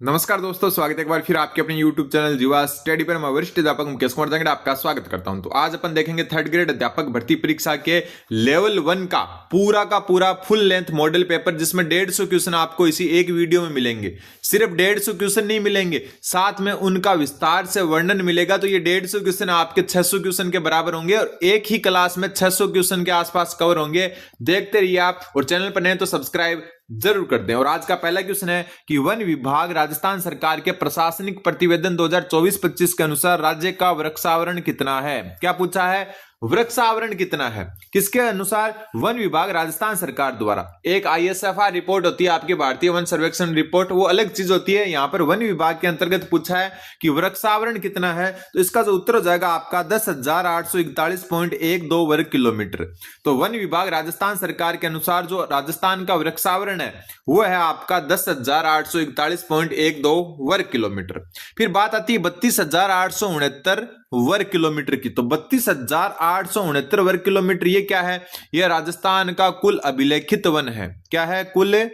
नमस्कार दोस्तों, स्वागत है एक बार फिर आपके अपने YouTube चैनल जीवा स्टडी पर। मैं वरिष्ठ अध्यापक मुकेश कुमार जांगड़े आपका स्वागत करता हूं। तो आज अपन देखेंगे थर्ड ग्रेड अध्यापक भर्ती परीक्षा के लेवल 1 का पूरा फुल लेंथ मॉडल पेपर, जिसमें 150 क्वेश्चन आपको इसी एक वीडियो में मिलेंगे। सिर्फ 150 क्वेश्चन नहीं मिलेंगे, साथ में उनका विस्तार से वर्णन मिलेगा। तो ये 150 क्वेश्चन आपके 600 क्वेश्चन के बराबर होंगे और एक ही क्लास में 600 क्वेश्चन के आसपास कवर होंगे। देखते रहिए आप, और चैनल पर नए तो सब्सक्राइब जरूर कर दें। और आज का पहला क्वेश्चन है कि वन विभाग राजस्थान सरकार के प्रशासनिक प्रतिवेदन 2024-25 के अनुसार राज्य का वृक्षावरण कितना है। क्या पूछा है? वृक्षावरण कितना है, किसके अनुसार? वन विभाग राजस्थान सरकार द्वारा। एक ISFR रिपोर्ट होती है आपकी, भारतीय वन सर्वेक्षण रिपोर्ट, वो अलग चीज होती है। यहां पर वन विभाग के अंतर्गत पूछा है कि वृक्षावरण कितना है, तो इसका जो उत्तर हो जाएगा आपका 10,841.12 वर्ग किलोमीटर। तो वन विभाग राजस्थान सरकार के अनुसार जो राजस्थान का वृक्षावरण है वो है आपका 10,841.12 वर्ग किलोमीटर। फिर बात आती है 32,869 वर्ग किलोमीटर की। तो 32,869 वर्ग किलोमीटर ये क्या है? यह राजस्थान का कुल अभिलेखित वन है। क्या है? कुल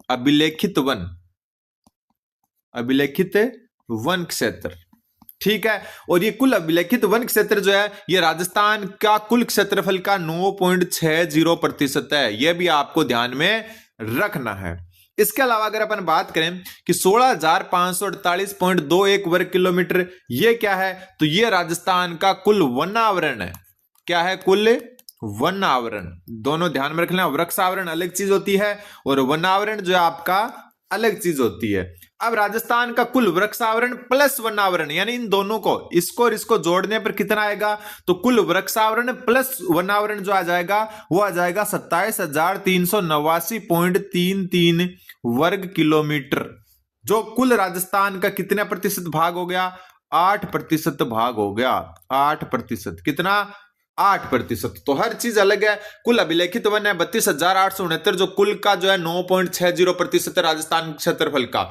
अभिलेखित वन, अभिलेखित वन क्षेत्र। ठीक है। और ये कुल अभिलेखित वन क्षेत्र जो है ये राजस्थान का कुल क्षेत्रफल का 9.60% है। यह भी आपको ध्यान में रखना है। इसके अलावा अगर अपन बात करें कि 16,548.21 वर्ग किलोमीटर ये क्या है, तो ये राजस्थान का कुल वनावरण है। क्या है? कुल वनावरण। दोनों ध्यान में रखना, वृक्षावरण अलग चीज होती है और वनावरण जो है आपका अलग चीज होती है। अब राजस्थान का कुल वृक्षावरण प्लस वनावरण, यानी इन दोनों को, इसको और इसको जोड़ने पर कितना आएगा? तो कुल वृक्षावरण प्लस वनावरण जो आ जाएगा वो आ जाएगा 27,389.33 वर्ग किलोमीटर, जो कुल राजस्थान का कितना प्रतिशत भाग हो गया? 8% भाग हो गया। 8%। कितना? 8%। तो हर चीज अलग है। कुल अभिलेखित वन है 32,869, जो कुल का जो है 9.60% है राजस्थान क्षेत्रफल का।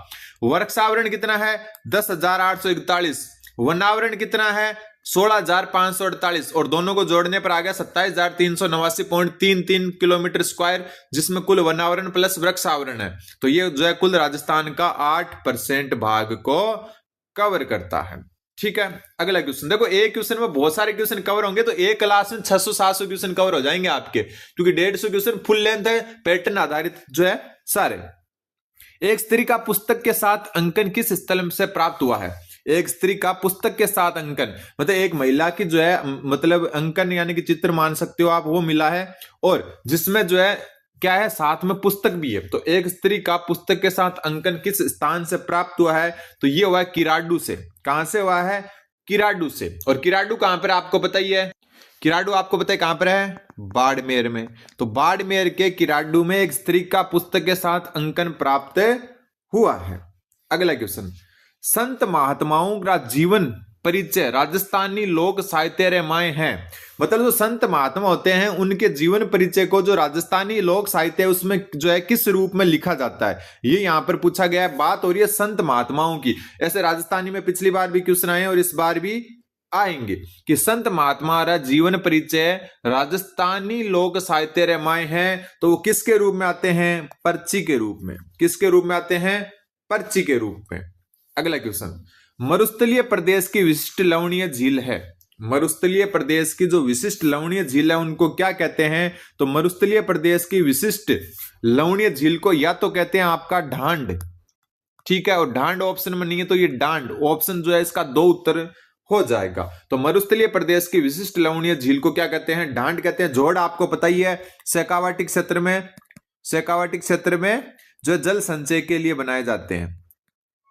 वृक्षावरण कितना है? 10,841। वनावरण कितना है? 16,548, और दोनों को जोड़ने पर आ गया 27,389.33 किलोमीटर स्क्वायर, जिसमें कुल वनावरण प्लस वृक्षावरण है। तो ये जो है कुल राजस्थान का 8% भाग को कवर करता है। ठीक है। अगला क्वेश्चन देखो, एक क्वेश्चन में बहुत सारे क्वेश्चन कवर होंगे, तो एक क्लास में 600-700 क्वेश्चन कवर हो जाएंगे आपके, क्योंकि 150 क्वेश्चन फुल लेंथ है, पैटर्न आधारित जो है सारे। एक स्त्री का पुस्तक के साथ अंकन किस स्थल से प्राप्त हुआ है? एक स्त्री का पुस्तक के साथ अंकन मतलब एक महिला की जो है मतलब अंकन यानी कि चित्र मान सकते हो आप, वो मिला है, और जिसमें जो है क्या है, साथ में पुस्तक भी है। तो एक स्त्री का पुस्तक के साथ अंकन किस स्थान से प्राप्त हुआ है? तो ये हुआ है किराडू से। कहां से हुआ है? किराडू से। और किराडू कहां पर आपको पता ही है, किराडू आपको पता है कहां पर है? बाड़मेर में। तो बाड़मेर के किराडू में एक स्त्री का पुस्तक के साथ अंकन प्राप्त हुआ है। अगला क्वेश्चन, संत महात्माओं का जीवन परिचय राजस्थानी लोक साहित्य रामायण है। मतलब जो संत महात्मा होते हैं उनके जीवन परिचय को जो राजस्थानी लोक साहित्य है उसमें जो है किस रूप में लिखा जाता है, ये यहां पर पूछा गया है। बात हो रही है संत महात्माओं की। ऐसे राजस्थानी में पिछली बार भी क्वेश्चन आए और इस बार भी आएंगे कि संत महात्मा का जीवन परिचय राजस्थानी लोक साहित्य रामायण है, तो वो किसके रूप में आते हैं? पर्ची के रूप में। किसके रूप में आते हैं? पर्ची के रूप में। अगला क्वेश्चन, मरुस्थलीय प्रदेश की विशिष्ट लवणीय झील है। मरुस्थलीय प्रदेश की जो विशिष्ट लवणीय झील है उनको क्या कहते हैं? तो मरुस्थलीय प्रदेश की विशिष्ट लवणीय झील को या तो कहते हैं आपका ढांड। ठीक है। और ढांड ऑप्शन में नहीं है, तो ये डांड ऑप्शन जो है इसका 2 उत्तर हो जाएगा। तो मरुस्थलीय प्रदेश की विशिष्ट लवणीय झील को क्या कहते हैं? ढांड कहते हैं। जोड़ आपको पता ही है, शेखावाटी क्षेत्र में, शेखावाटी क्षेत्र में जो जल संचय के लिए बनाए जाते हैं।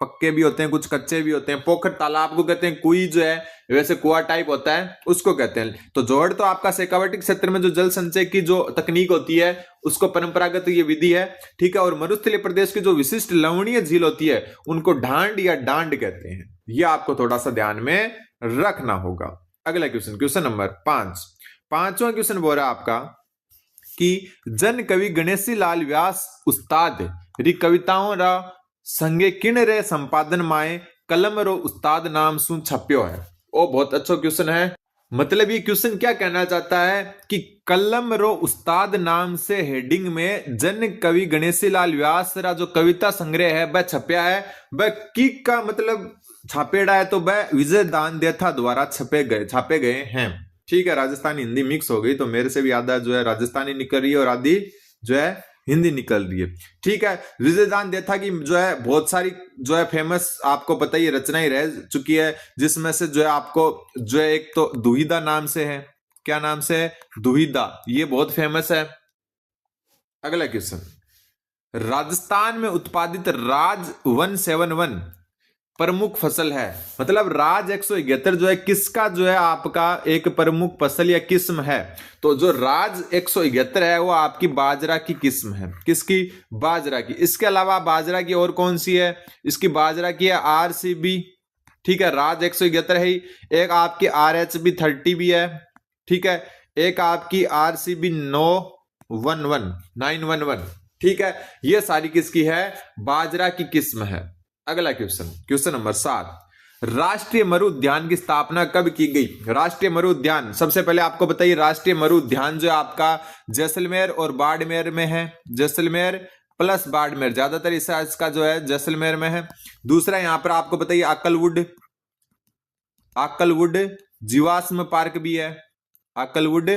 पक्के भी होते हैं, कुछ कच्चे भी होते हैं। पोखर तालाब को कहते हैं, कुई जो है वैसे कुआ टाइप होता है उसको कहते हैं। तो जोड़ तो आपका शेखावाटी क्षेत्र में जो जल संचय की जो तकनीक होती है उसको परंपरागत ये विधि है। ठीक है। और मरुस्थलीय प्रदेश की जो विशिष्ट लवणीय झील होती है उनको ढांड या डांड कहते हैं। ये आपको थोड़ा सा ध्यान में रखना होगा। अगला क्वेश्चन, क्वेश्चन नंबर 5। पांचवा क्वेश्चन बोल रहा है आपका कि जन कवि गणेशी लाल व्यास उस्ताद री कविताओं रा संगे किन रे संपादन माए कलम रो उस्ताद नाम सु छप्यो है। ओ बहुत अच्छा क्वेश्चन है। मतलब ये क्वेश्चन क्या कहना चाहता है कि कलम रो उस्ताद नाम से हेडिंग में जन कवि गणेशीलाल व्यास रा जो कविता संग्रह है वह छपया है, वह की का मतलब छापेड़ा है, तो वह विजय दान देथा द्वारा छापे गए हैं। ठीक है, राजस्थानी हिंदी मिक्स हो गई, तो मेरे से भी आधा जो है राजस्थानी निकल रही है और आधी जो है हिंदी निकल रही है। ठीक है, विजय दान देथा की जो है बहुत सारी जो है फेमस आपको पता ही रचनाएं रह चुकी है, जिसमें से जो है आपको जो है एक तो दुहिदा नाम से है, क्या नाम से है, दुहिदा, ये बहुत फेमस है। अगला क्वेश्चन, राजस्थान में उत्पादित राज 171 प्रमुख फसल है, मतलब राज 171 जो है किसका जो है आपका एक प्रमुख फसल या किस्म है, तो जो राज 171 है वो आपकी बाजरा की किस्म है। किसकी? बाजरा की। इसके अलावा बाजरा की और कौन सी है? इसकी बाजरा की है RCB। ठीक है, राज 171 है ही। एक आपकी RHB 30 भी है। ठीक है, एक आपकी RCB 911। ठीक है, ये सारी किसकी है? बाजरा की किस्म है। अगला क्वेश्चन, क्वेश्चन नंबर 7, राष्ट्रीय मरु उद्यान की स्थापना कब की गई? राष्ट्रीय मरु उद्यान, सबसे पहले आपको बताइए, राष्ट्रीय मरु उद्यान जो आपका जैसलमेर और बाड़मेर में है, जैसलमेर प्लस बाड़मेर, ज्यादातर इसका जो है जैसलमेर में है। दूसरा यहां पर आपको बताइए आकलवुड जीवाश्म पार्क भी है, आकलवुड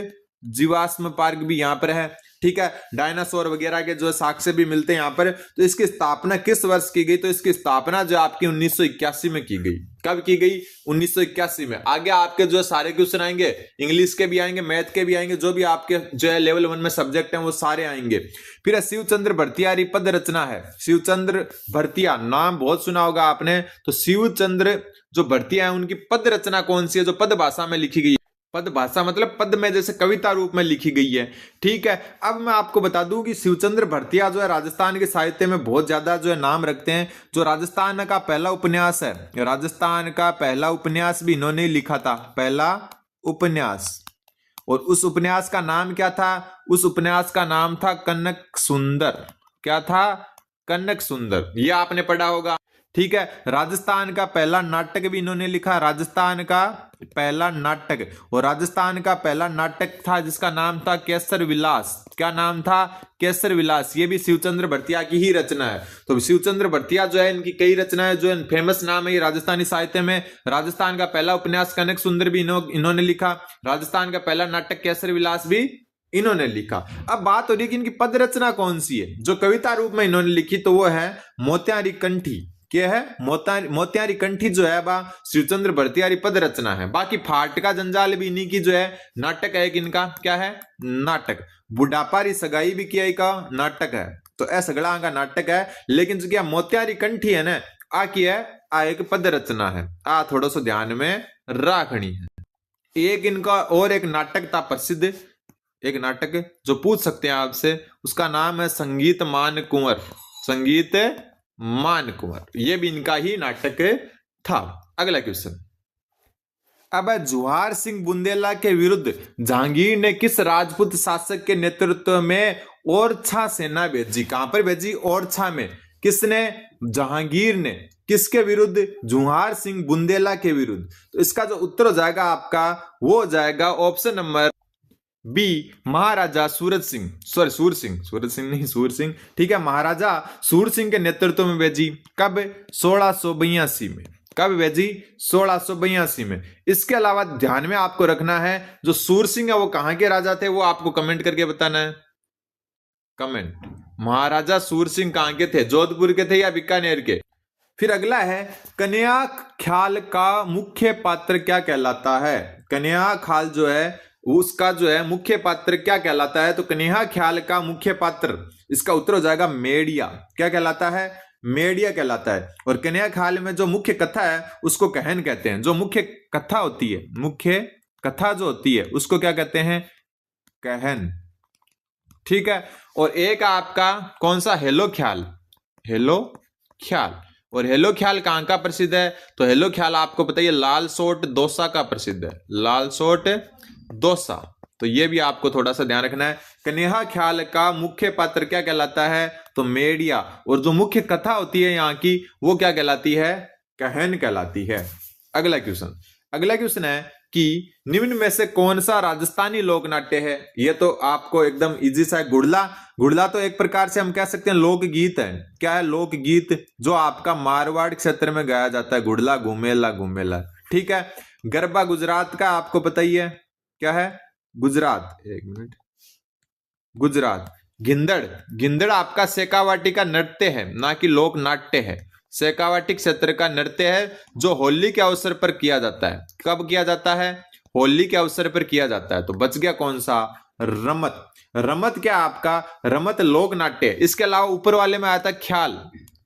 जीवाश्म पार्क भी यहां पर है। ठीक है, डायनासोर वगैरह के जो साक्ष्य भी मिलते हैं यहां पर। तो इसकी स्थापना किस वर्ष की गई? तो इसकी स्थापना जो आपकी 1981 में की गई। कब की गई? 1981 में। आगे आपके जो सारे क्वेश्चन आएंगे, इंग्लिश के भी आएंगे, मैथ के भी आएंगे, जो भी आपके जो है लेवल 1 में सब्जेक्ट है वो सारे आएंगे। फिर शिवचंद्र भरतियारी पद रचना है। शिवचंद्र भरतिया नाम बहुत सुना होगा आपने, तो शिवचंद्र जो भरतिया है उनकी पद रचना कौन सी है जो पद भाषा में लिखी गई? पद भाषा मतलब पद में जैसे कविता रूप में लिखी गई है। ठीक है, अब मैं आपको बता दूं कि शिवचंद्र भरतिया जो है राजस्थान के साहित्य में बहुत ज्यादा जो है नाम रखते हैं। जो राजस्थान का पहला उपन्यास है, राजस्थान का पहला उपन्यास भी इन्होंने लिखा था, पहला उपन्यास। और उस उपन्यास का नाम क्या था? उस उपन्यास का नाम था कनक सुंदर। क्या था? कनक सुंदर, ये आपने पढ़ा होगा। ठीक है, राजस्थान का पहला नाटक भी इन्होंने लिखा, राजस्थान का पहला नाटक। और राजस्थान का पहला नाटक था जिसका नाम था केसर विलास। क्या नाम था? केसर विलास। ये भी शिवचंद्र भरतिया की ही रचना है। तो शिवचंद्र भरतिया जो है इनकी कई रचनाएं जो है फेमस नाम है ये राजस्थानी साहित्य में। राजस्थान का पहला उपन्यास कनक सुंदर भी इन्होंने लिखा, राजस्थान का पहला नाटक केसर विलास भी इन्होंने लिखा। अब बात हो रही है कि इनकी पद रचना कौन सी है जो कविता रूप में इन्होंने लिखी, तो वो है मोत्यारी कंठी। क्या है? मोत्यारी कंठी जो है बा शिवचंद्र भरतियारी पद रचना है। बाकी फाटका जंजाल भी इन्हीं की जो है नाटक है। इनका क्या है? नाटक। बुढ़ापारी सगाई भी किया का नाटक है, तो ऐ सगड़ा का नाटक है। लेकिन जो क्या मोत्यारी कंठी है ना, आ की है, आ एक पद रचना है, आ थोड़ा सा ध्यान में राखनी है। एक इनका और एक नाटक था प्रसिद्ध, एक नाटक जो पूछ सकते हैं आपसे, उसका नाम है संगीत मान कुंवर। संगीत मान कुंवर, ये भी इनका ही नाटक था। अगला क्वेश्चन, अब जुहार सिंह बुंदेला के विरुद्ध जहांगीर ने किस राजपूत शासक के नेतृत्व में ओरछा सेना भेजी? कहां पर भेजी? ओरछा में। किसने? जहांगीर ने। किसके विरुद्ध? जुहार सिंह बुंदेला के विरुद्ध। तो इसका जो उत्तर हो जाएगा आपका वो हो जाएगा ऑप्शन नंबर बी, महाराजा सूरज सिंह, सॉरी सूर सिंह नहीं, सूर सिंह। ठीक है, महाराजा सूर सिंह के नेतृत्व में भेजी। कब? 1682 में। कब भेजी? 1682 में। इसके अलावा ध्यान में आपको रखना है जो सूर सिंह है वो कहां के राजा थे, वो आपको कमेंट करके बताना है। कमेंट, महाराजा सूर सिंह कहां के थे? जोधपुर के थे या बीकानेर के? फिर अगला है, कन्या ख्याल का मुख्य पात्र क्या कहलाता है? कन्या ख्याल जो है उसका जो है मुख्य पात्र क्या कहलाता है? तो कन्या ख्याल का मुख्य पात्र, इसका उत्तर हो जाएगा मेड़िया। क्या कहलाता है? मेड़िया कहलाता है। और कन्या ख्याल में जो मुख्य कथा है उसको कहन कहते हैं। जो मुख्य कथा होती है, मुख्य कथा जो होती है उसको क्या कहते हैं? कहन। ठीक है, और एक आपका कौन सा? हेलो ख्याल। हेलो ख्याल। और हेलो ख्याल कहां का प्रसिद्ध है? तो हेलो ख्याल आपको बताइए लाल सोट दौसा का प्रसिद्ध है, लाल सोट दौसा। तो ये भी आपको थोड़ा सा ध्यान रखना है। कन्या ख्याल का मुख्य पात्र क्या कहलाता है? तो मेड़िया। और जो मुख्य कथा होती है यहाँ की वो क्या कहलाती है? कहन कहलाती है। अगला क्वेश्चन है, कि निम्न में से कौन सा राजस्थानी लोक नाट्य है? ये तो आपको एकदम इजी सा है। गुड़ला। गुड़ला तो एक प्रकार से हम कह सकते हैं लोकगीत है। क्या है? लोकगीत, जो आपका मारवाड़ क्षेत्र में गाया जाता है। गुड़ला घूमेला घूमेला, ठीक है। गरबा गुजरात का, आपको पता ही है क्या है? गुजरात, एक मिनट, गुजरात। गिंदड़, गिंदड़ आपका शेखावाटी का नृत्य है, ना कि लोक नाट्य है। शेखावाटी क्षेत्र का नृत्य है जो होली के अवसर पर किया जाता है। कब किया जाता है? होली के अवसर पर किया जाता है। तो बच गया कौन सा? रमत। रमत क्या आपका? रमत लोक नाट्य। इसके अलावा ऊपर वाले में आता है ख्याल।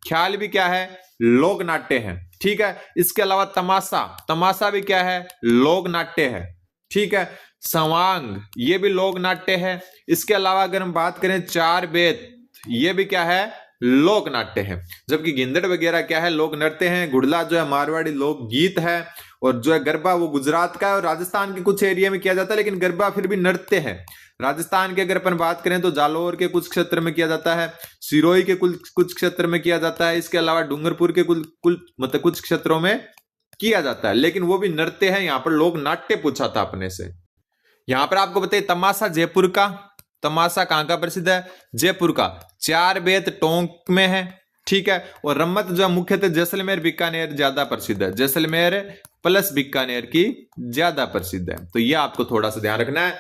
ख्याल भी क्या है? लोक नाट्य है, ठीक है। इसके अलावा तमाशा, तमाशा भी क्या है? लोक नाट्य है, ठीक है। सवांग, ये भी लोक नाट्य है। इसके अलावा अगर हम बात करें चार बेत, ये भी क्या है? लोक नाट्य है। जबकि गिंदड़ वगैरह क्या है? लोक नृत्य है। गुड़ला जो है मारवाड़ी लोक गीत है। और जो है गरबा वो गुजरात का है और राजस्थान के कुछ एरिया में किया जाता है, लेकिन गरबा फिर भी नृत्य है। राजस्थान के अगर अपन बात करें तो जालोर के कुछ क्षेत्र में किया जाता है, सिरोही के कुछ क्षेत्र में किया जाता है। इसके अलावा डूंगरपुर के मतलब कुछ क्षेत्रों में किया जाता है, लेकिन वो भी नृत्य है। यहाँ पर लोक नाट्य पूछा था अपने से। यहां पर आपको बताइए तमाशा जयपुर का, तमाशा कहां का प्रसिद्ध है? जयपुर का। चार बेत टोंक में है, ठीक है। और रम्मत जो मुख्यतः जैसलमेर बीकानेर ज्यादा प्रसिद्ध है। जैसलमेर प्लस बीकानेर की ज्यादा प्रसिद्ध है। तो यह आपको थोड़ा सा ध्यान रखना है।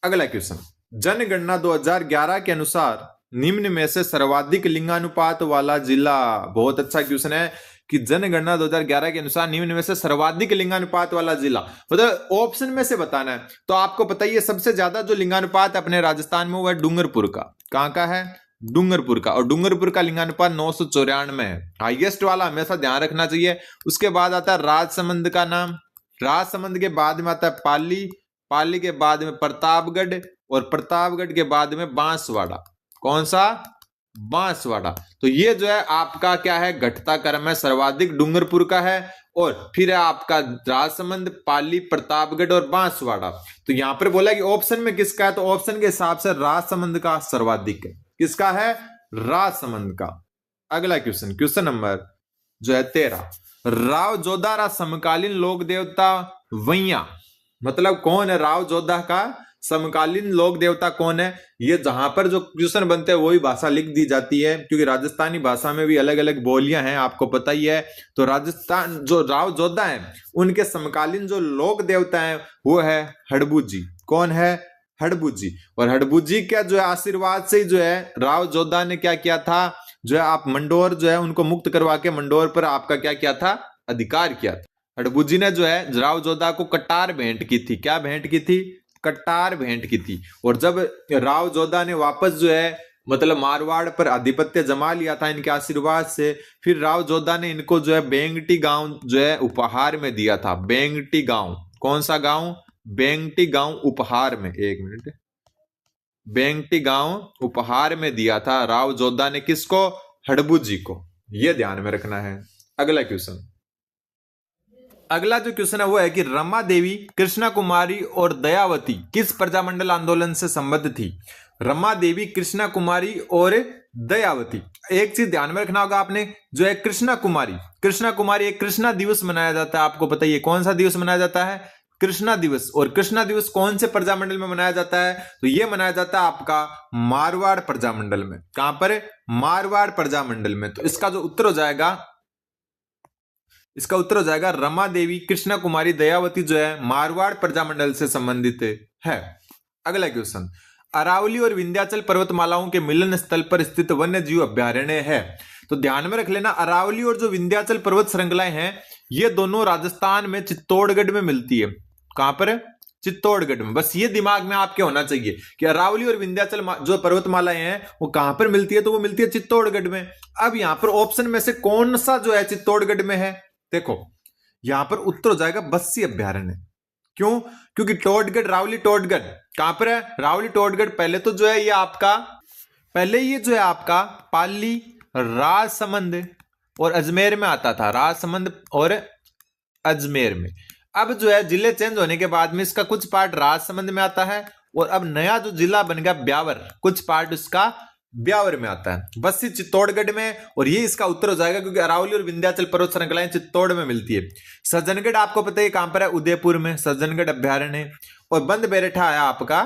अगला क्वेश्चन, जनगणना 2011 के अनुसार निम्न में से सर्वाधिक लिंगानुपात वाला जिला। बहुत अच्छा क्वेश्चन है कि जनगणना 2011 के अनुसार निम्न में से सर्वाधिक लिंगानुपात वाला जिला, मतलब ऑप्शन में से बताना है। तो आपको पता ही है सबसे ज्यादा जो लिंगानुपात अपने राजस्थान में हुआ है डूंगरपुर का। कहां का है? डूंगरपुर का। और डूंगरपुर का लिंगानुपात 994 है, हाईएस्ट वाला हमेशा ध्यान रखना चाहिए। उसके बाद आता है राजसमंद का नाम, राजसमंद के बाद में आता है पाली, पाली के बाद में प्रतापगढ़, और प्रतापगढ़ के बाद में बांसवाड़ा। कौन सा? बांसवाड़ा। तो ये जो है आपका क्या है? घटता क्रम है। सर्वाधिक डूंगरपुर का है, और फिर है आपका राजसमंद, पाली, प्रतापगढ़ और बांसवाड़ा। तो यहां पर बोला कि ऑप्शन में किसका है? तो ऑप्शन के हिसाब से राजसमंद का सर्वाधिक है। किसका है? राजसमंद का। अगला क्वेश्चन, क्वेश्चन नंबर जो है 13, राव जोधा समकालीन लोक देवता वैया, मतलब कौन है? राव जोधा का समकालीन लोक देवता कौन है? ये जहां पर जो क्वेश्चन बनते हैं वही भाषा लिख दी जाती है, क्योंकि राजस्थानी भाषा में भी अलग अलग बोलियां हैं, आपको पता ही है। तो राजस्थान जो राव जोधा है उनके समकालीन जो लोक देवता है वो है हड़बूजी। कौन है? हड़बूजी। और हड़बूजी का जो है आशीर्वाद से जो है राव जोधा ने क्या किया था? जो है आप मंडोर जो है उनको मुक्त करवा के मंडोर पर आपका क्या किया था? अधिकार किया था। हड़बूजी ने जो है राव जोधा को कटार भेंट की थी। क्या भेंट की थी? कटार भेंट की थी। और जब राव जोधा ने वापस जो है मतलब मारवाड़ पर आधिपत्य जमा लिया था इनके आशीर्वाद से, फिर राव जोधा ने इनको जो है बेंगटी गांव जो है उपहार में दिया था। बेंगटी गांव, कौन सा गांव? बेंगटी गांव उपहार में, एक मिनट, बेंगटी गांव उपहार में दिया था राव जोधा ने। किसको? हड़बूजी को। यह ध्यान में रखना है। अगला क्वेश्चन, अगला जो क्वेश्चन है वो है कि रमा देवी, कृष्णा कुमारी और दयावती किस प्रजामंडल आंदोलन से संबद्ध थी? रमा देवी, कृष्णा कुमारी और दयावती। एक चीज ध्यान में रखना होगा आपने, जो है कृष्णा कुमारी, कृष्णा कुमारी एक कृष्णा दिवस मनाया जाता है। आपको पता ही है कौन सा दिवस मनाया जाता है? कृष्णा दिवस। और कृष्णा दिवस कौन से प्रजामंडल में मनाया जाता है? तो यह मनाया जाता है आपका मारवाड़ प्रजामंडल में। कहां पर? मारवाड़ प्रजामंडल में। तो इसका जो उत्तर हो जाएगा, इसका उत्तर हो जाएगा रमा देवी, कृष्णा कुमारी, दयावती जो है मारवाड़ प्रजामंडल से संबंधित है। अगला क्वेश्चन, अरावली और विंध्याचल पर्वतमालाओं के मिलन स्थल पर स्थित वन्य जीव अभ्यारण्य है। तो ध्यान में रख लेना, अरावली और जो विंध्याचल पर्वत श्रृंखलाएं हैं ये दोनों राजस्थान में चित्तौड़गढ़ में मिलती है। कहां पर? चित्तौड़गढ़ में। बस ये दिमाग में आपके होना चाहिए कि अरावली और विंध्याचल जो पर्वतमालाएं हैं वो कहां पर मिलती है? तो वो मिलती है चित्तौड़गढ़ में। अब यहां पर ऑप्शन में से कौन सा जो है चित्तौड़गढ़ में है? देखो यहां पर उत्तर हो जाएगा बस्सी अभ्यारण्य। क्यों? क्योंकि टोडगढ़, रावली टोडगढ़ कहां पर है? रावली टोडगढ़ पहले तो जो है ये आपका, पहले ये जो है आपका पाली, राजसमंद और अजमेर में आता था। राजसमंद और अजमेर में। अब जो है जिले चेंज होने के बाद में इसका कुछ पार्ट राजसमंद में आता है, और अब नया जो जिला बन गया ब्यावर, कुछ पार्ट इसका ब्यावर में आता है। बस्सी चित्तौड़गढ़ में, और ये इसका उत्तर हो जाएगा क्योंकि अरावली और विंध्याचल पर्वत श्रृंखलाएं चित्तौड़ में मिलती है। सज्जनगढ़ आपको पता है कहां पर है, उदयपुर में सज्जनगढ़ अभ्यारण्य है। और बंद बेरठा है आपका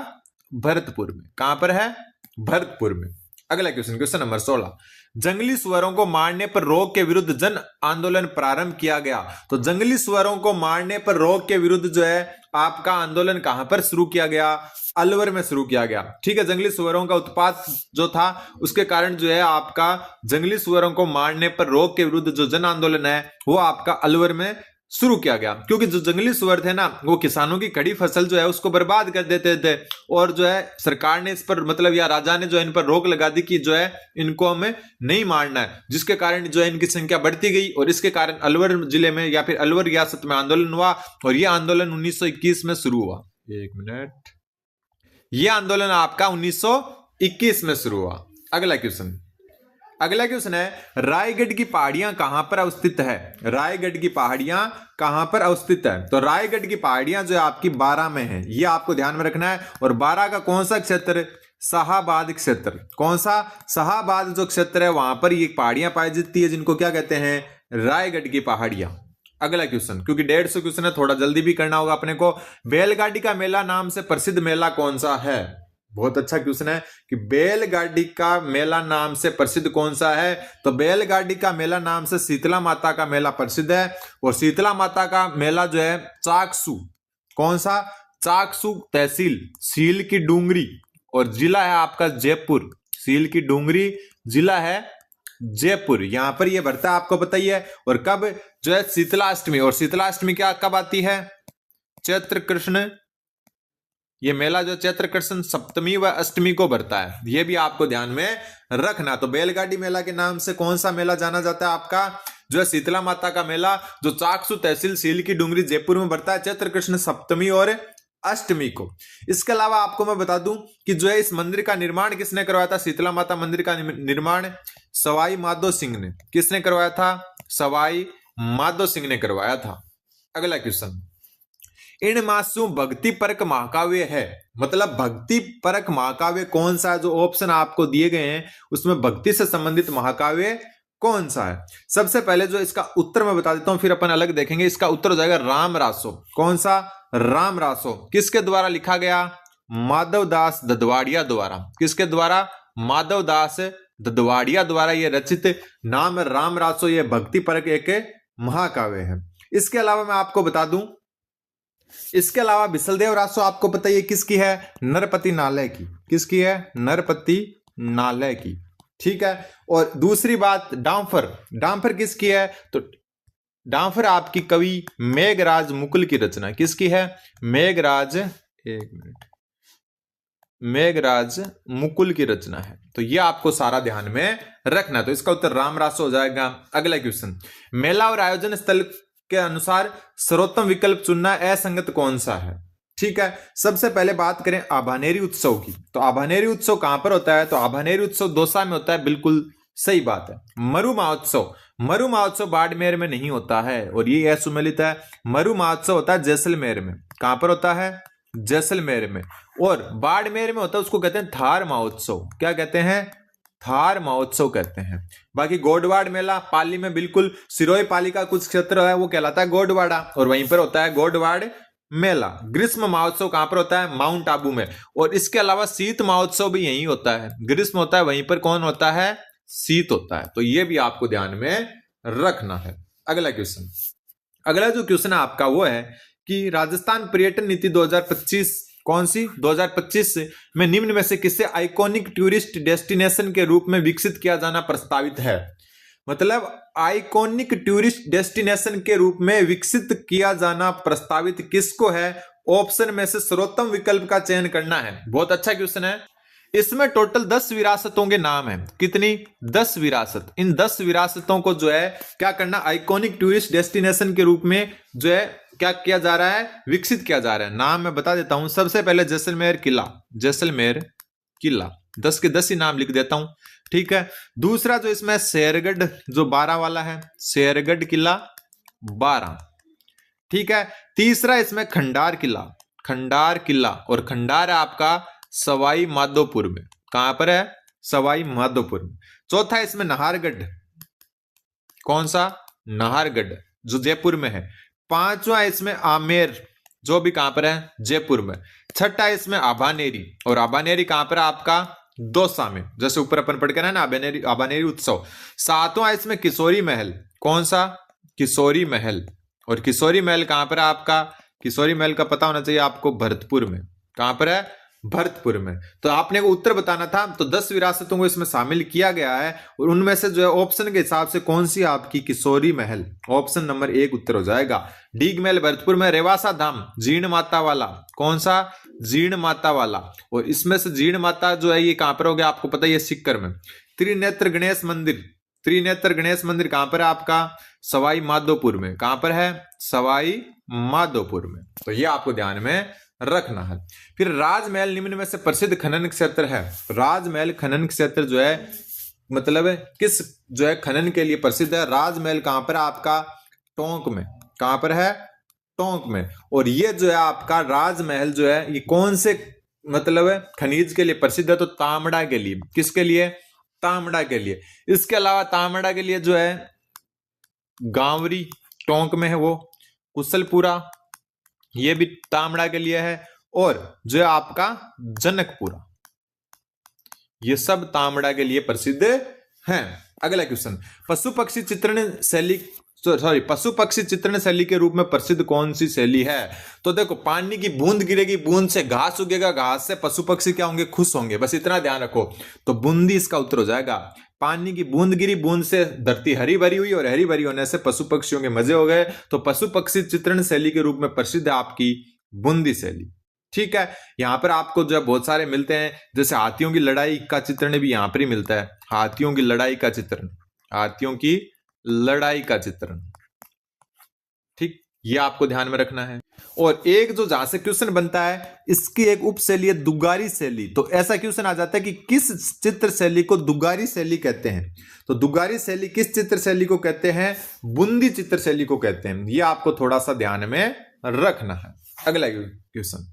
भरतपुर में। कहां पर है, भरतपुर में। अगला क्वेश्चन, क्वेश्चन नंबर 16, जंगली सुअरों को मारने पर रोक के विरुद्ध जन आंदोलन प्रारंभ किया गया। तो जंगली सुअरों को मारने पर रोक के विरुद्ध जो है आपका आंदोलन कहां पर शुरू किया गया, अलवर में शुरू किया गया। ठीक है, जंगली सुअरों का उत्पात जो था उसके कारण जो है आपका जंगली सुअरों को मारने पर रोक के विरुद्ध जो जन आंदोलन है वो आपका अलवर में शुरू किया गया। क्योंकि जो जंगली सुअर थे ना वो किसानों की खड़ी फसल जो है उसको बर्बाद कर देते थे, और जो है सरकार ने इस पर मतलब या राजा ने जो है इन पर रोक लगा दी कि जो है इनको हमें नहीं मारना है, जिसके कारण जो है इनकी संख्या बढ़ती गई। और इसके कारण अलवर जिले में या फिर अलवर रियासत में आंदोलन हुआ, और यह आंदोलन 1921 में शुरू हुआ। एक मिनट, यह आंदोलन आपका 1921 में शुरू हुआ। अगला क्वेश्चन, अगला क्वेश्चन है, रायगढ़ की पहाड़ियां कहां पर अवस्थित है। रायगढ़ की पहाड़ियां कहां पर अवस्थित है। तो रायगढ़ की पहाड़ियां जो है आपकी 12 में है, ये आपको ध्यान में रखना है। और 12 का कौन सा क्षेत्र, शाहाबाद क्षेत्र। कौन सा, शाहाबाद जो क्षेत्र है वहां पर ये पहाड़ियां पाई जाती है, जिनको क्या कहते हैं, रायगढ़ की पहाड़ियां। अगला क्वेश्चन, क्योंकि 150 क्वेश्चन है थोड़ा जल्दी भी करना होगा अपने को। बैलगाड़ी का मेला नाम से प्रसिद्ध मेला कौन सा है। बहुत अच्छा क्वेश्चन है कि बैलगाड़ी का मेला नाम से प्रसिद्ध कौन सा है। तो बैलगाड़ी का मेला नाम से शीतला माता का मेला प्रसिद्ध है। और शीतला माता का मेला जो है चाकसू, कौन सा, चाकसू तहसील सील की डूंगरी, और जिला है आपका जयपुर। सील की डूंगरी जिला है जयपुर, यहां पर यह बढ़ता है, आपको पता ही है। और कब जो है शीतलाष्टमी, और शीतलाष्टमी क्या कब आती है, चैत्र कृष्ण, ये मेला जो चैत्र कृष्ण सप्तमी व अष्टमी को बढ़ता है, ये भी आपको ध्यान में रखना। तो बैलगाड़ी मेला के नाम से कौन सा मेला जाना जाता है आपका, जो है शीतला माता का मेला, जो चाकसू तहसील सील की डूंगरी जयपुर में बढ़ता है चैत्र कृष्ण सप्तमी और अष्टमी को। इसके अलावा आपको मैं बता दूं कि जो है इस मंदिर का निर्माण किसने करवाया था, शीतला माता मंदिर का निर्माण सवाई माधो सिंह ने। किसने करवाया था, सवाई माधो सिंह ने करवाया था। अगला क्वेश्चन, इन मासू भक्ति परक महाकाव्य है। मतलब भक्ति परक महाकाव्य कौन सा है, जो ऑप्शन आपको दिए गए हैं उसमें भक्ति से संबंधित महाकाव्य कौन सा है। सबसे पहले जो इसका उत्तर मैं बता देता हूं, फिर अपन अलग देखेंगे। इसका उत्तर हो जाएगा राम रासो। कौन सा, राम रासो। किसके द्वारा लिखा गया, माधवदास ददवाड़िया द्वारा। किसके द्वारा, माधवदास ददवाड़िया द्वारा ये रचित नाम राम रासो, ये भक्ति परक एक महाकाव्य है। इसके अलावा मैं आपको बता दूं, इसके अलावा बिसलदेव रासो आपको पता है किसकी है, नरपति नालय की। किसकी है, नरपति नालय की। ठीक है। और दूसरी बात, डांफर। डांफर किसकी है, तो डांफर आपकी कवि मेघराज मुकुल की रचना। किसकी है, मेघराज, एक मिनट, मेघराज मुकुल की रचना है। तो ये आपको सारा ध्यान में रखना। तो इसका उत्तर राम रासो हो जाएगा। अगला क्वेश्चन, मेला और आयोजन स्थल के अनुसार सर्वोत्तम विकल्प चुनना असंगत कौन सा है। ठीक है, सबसे पहले बात करें आभानेरी उत्सव की। तो आभानेरी उत्सव कहां पर होता है, तो आभानेरी उत्सव दौसा में होता है। बिल्कुल सही बात है। मरु महोत्सव, मरु महोत्सव बाड़मेर में नहीं होता है, और ये असुमेलित है। मरु महोत्सव होता है जैसलमेर में। कहां पर होता है, जैसलमेर में। और बाड़मेर में होता है, उसको कहते हैं थार महोत्सव। क्या कहते हैं, थार महोत्सव कहते हैं। बाकी गोडवाड़ मेला पाली में, बिल्कुल सिरोही पाली का कुछ क्षेत्र है वो कहलाता है गोडवाड़ा, और वहीं पर होता है गोडवाड़ मेला। ग्रीष्म महोत्सव कहां पर होता है, माउंट आबू में। और इसके अलावा शीत महोत्सव भी यहीं होता है। ग्रीष्म होता है, वहीं पर कौन होता है, शीत होता है। तो ये भी आपको ध्यान में रखना है। अगला क्वेश्चन, अगला जो क्वेश्चन है आपका वो है कि राजस्थान पर्यटन नीति 2025 कौन सी, 2025 में निम्न में से किसे आइकॉनिक टूरिस्ट डेस्टिनेशन के रूप में विकसित किया जाना प्रस्तावित है। मतलब आइकॉनिक टूरिस्ट डेस्टिनेशन के रूप में विकसित किया जाना प्रस्तावित किसको है। ऑप्शन में से सर्वोत्तम विकल्प का चयन करना है। बहुत अच्छा क्वेश्चन है। इसमें टोटल 10 विरासतों के नाम है। कितनी, 10 विरासत। इन 10 विरासतों को जो है क्या करना, आइकॉनिक टूरिस्ट डेस्टिनेशन के रूप में जो है क्या किया जा रहा है, विकसित किया जा रहा है। नाम मैं बता देता हूं। सबसे पहले जैसलमेर किला, जैसलमेर किला 10 के 10 ही नाम लिख देता हूं। ठीक है। दूसरा जो इसमें शेरगढ़ जो 12 वाला है, शेरगढ़ किला 12। ठीक है। तीसरा इसमें खंडार किला, खंडार किला, और खंडार है आपका सवाई माधोपुर में। कहां पर है, सवाई माधोपुर में। चौथा इसमें नाहरगढ़, कौन सा, नाहरगढ़ जो जयपुर में है। पांचवा इसमें आमेर जो भी कहां पर है, जयपुर में। छठा इसमें आबानेरी, और आबानेरी कहां पर है आपका, दौसा में, जैसे ऊपर अपन पढ़ के ना आबानेरी, आबानेरी उत्सव। सातवां इसमें किशोरी महल, कौन सा, किशोरी महल, और किशोरी महल कहां पर है आपका, किशोरी महल का पता होना चाहिए आपको, भरतपुर में। कहां पर है, भरतपुर में। तो आपने को उत्तर बताना था, तो 10 विरासतों को इसमें शामिल किया गया है, और उनमें से जो है ऑप्शन के हिसाब से कौन सी आपकी किशोरी महल, ऑप्शन नंबर 1 उत्तर हो जाएगा। डीग महल भरतपुर में। रेवासा धाम जीर्ण माता वाला, कौन सा, जीर्ण माता वाला, और इसमें से जीर्ण माता जो है ये कहां पर हो गया आपको पता है, सीकर में। त्रिनेत्र गणेश मंदिर, त्रिनेत्र गणेश मंदिर कहां पर है आपका, सवाई माधोपुर में। कहां पर है, सवाई माधोपुर में। तो ये आपको ध्यान में रखना है। फिर राजमहल निम्न में से प्रसिद्ध खनन क्षेत्र है। राजमहल खनन क्षेत्र जो है मतलब है किस जो है खनन के लिए प्रसिद्ध है। राजमहल कहां पर है आपका, टोंक में। कहां पर है, टोंक में। और ये जो है आपका राजमहल जो है ये कौन से मतलब है खनिज के लिए प्रसिद्ध है, तो तांबड़ा के लिए। किसके लिए, तांबड़ा के लिए। इसके अलावा तांबड़ा के लिए जो है गांवरी टोंक में है वो, कुशलपुरा ये भी तांबड़ा के लिए है, और जो है आपका जनकपुरा, ये सब तांबड़ा के लिए प्रसिद्ध हैं। अगला क्वेश्चन, पशु पक्षी चित्रण शैली, सॉरी पशु पक्षी चित्रण शैली के रूप में प्रसिद्ध कौन सी शैली है। तो देखो पानी की बूंद गिरेगी, बूंद से घास उगेगा, घास से पशु पक्षी क्या होंगे, खुश होंगे, बस इतना ध्यान रखो। तो बूंदी इसका उत्तर हो जाएगा। पानी की बूंद गिरी, बूंद से धरती हरी भरी हुई, और हरी भरी होने से पशु पक्षियों के मजे हो गए। तो पशु पक्षी चित्रण शैली के रूप में प्रसिद्ध है आपकी बूंदी शैली। ठीक है, यहां पर आपको जो बहुत सारे मिलते हैं, जैसे हाथियों की लड़ाई का चित्रण भी यहां पर ही मिलता है। हाथियों की लड़ाई का चित्रण, हाथियों की लड़ाई का चित्रण, ठीक, ये आपको ध्यान में रखना है। और एक जो जहां से क्वेश्चन बनता है, इसकी एक उप शैली है दुगारी शैली। तो ऐसा क्वेश्चन आ जाता है कि किस चित्र शैली को दुगारी शैली कहते हैं। तो दुगारी शैली किस चित्र शैली को कहते हैं, बूंदी चित्र शैली को कहते हैं। ये आपको थोड़ा सा ध्यान में रखना है। अगला क्वेश्चन,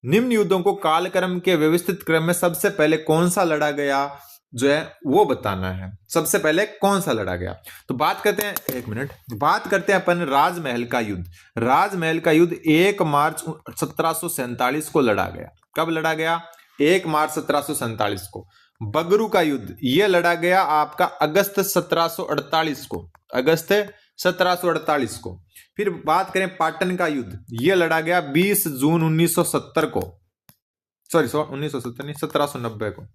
निम्न युद्धों को कालक्रम के व्यवस्थित क्रम में सबसे पहले कौन सा लड़ा गया जो है वो बताना है। सबसे पहले कौन सा लड़ा गया, तो बात करते हैं, एक मिनट, बात करते हैं अपन राजमहल का युद्ध। राजमहल का युद्ध 1 मार्च 1747 को लड़ा गया। कब लड़ा गया, 1 मार्च 1747 को। बगरू का युद्ध ये लड़ा गया आपका अगस्त 1748 को, अगस्त 1748 को। फिर बात करें पाटन का युद्ध, ये लड़ा गया 20 जून 1970 को, सॉरी 1970 नहीं, 1790 को,